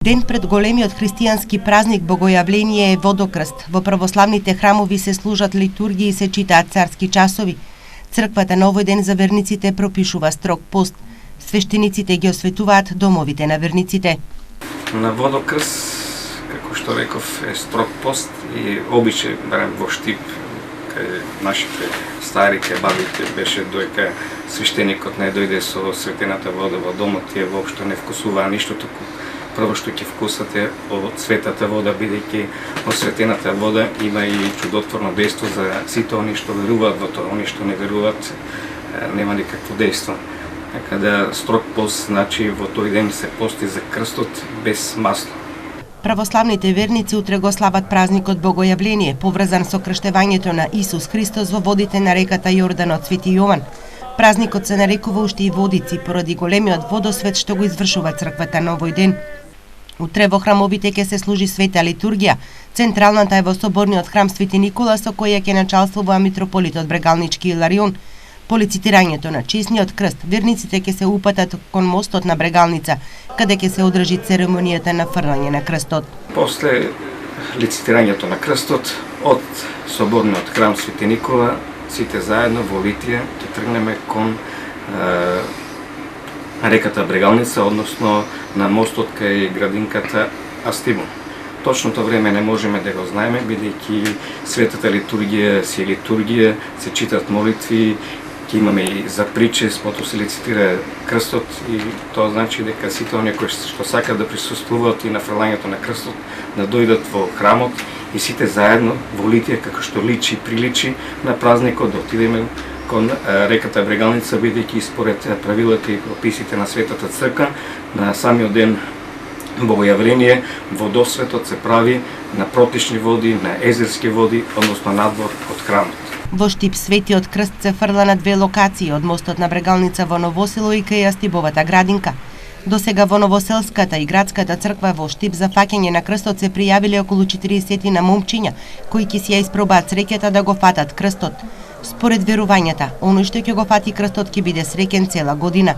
Ден пред големиот христијански празник Богојавление е Водокрст. Во православните храмови се служат литургии и се читаат царски часови. Црквата на овој ден за верниците пропишува строг пост. Свештениците ги осветуваат домовите на верниците. На Водокрст, како што реков, е строг пост и обичај, барем во Штип, кај нашите стари, кај бабите беше доека свештеникот не дојде со светената вода во домот, тие воопшто не вкусуваа ништо, туку прво што ќе вкусате од светата вода, бидејќи осветената вода има и чудотворно дејство за сите они што веруваат во тоа, они што не веруваат нема никакво дејство. Така да строг пост значи во тој ден се пости за крстот без масло. Православните верници утре го слават празникот Богојавление, поврзан со крштевањето на Исус Христос во водите на реката Јордан од Свети Јован. Празникот се нарекува уште и Водици поради големиот водосвет што го извршува црквата на овој ден. Утре во храмовите ќе се служи света литургија. Централната е во соборниот храм Свети Никола, со која ќе началствува митрополитот Брегалнички Иларион. По лицитирањето на честниот крст, верниците ќе се упатат кон мостот на Брегалница, каде ќе се одржи церемонијата на фрлање на крстот. После лицитирањето на крстот од соборниот храм Свети Никола, сите заедно во Литија ќе тргнеме кон реката Брегалница, односно на мостот кај градинката Астимон. Точното време не можеме да го знаеме, бидејќи светата литургија си литургија, се читат молитви, ќе имаме и за причес, потоа се лицитира крстот и тоа значи дека сите оние кои што сакаат да присуствуваат и на фрлањето на крстот, да дојдат во храмот и сите заедно во Литија, како што личи и приличи на празникот, да отидеме кон реката Брегалница, бидејќи според правилата и прописите на Светата Црква, на самиот ден Богојавление, водосветот се прави на протични води, на езерски води, односно надвор од храмот. Во Штип светиот крст се фрла на две локации, од мостот на Брегалница во Новосело и кај Астибовата градинка. До сега во Новоселската и градската црква во Штип за фаќање на крстот се пријавиле околу 40 на момчиња, кои ќе си ја испробаат среќата да го фатат крстот. Според верувањата, оној што ќе го фати крстот ќе биде среќен цела година.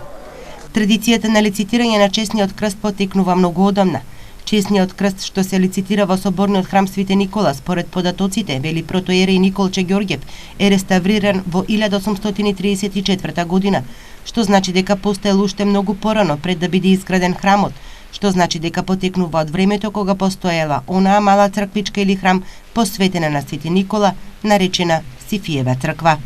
Традицијата на лицитирање на честниот крст потекнува многу одамна. Честниот крст што се лицитира во соборниот храм Свети Никола, според податоците, вели протоиерей Николче Ѓорѓев, е реставриран во 1834 година, што значи дека постоел уште многу порано пред да биде изграден храмот, што значи дека потекнува од времето кога постоела онаа мала црквичка или храм посветена на Свети Никола, наречена Сифиева црква.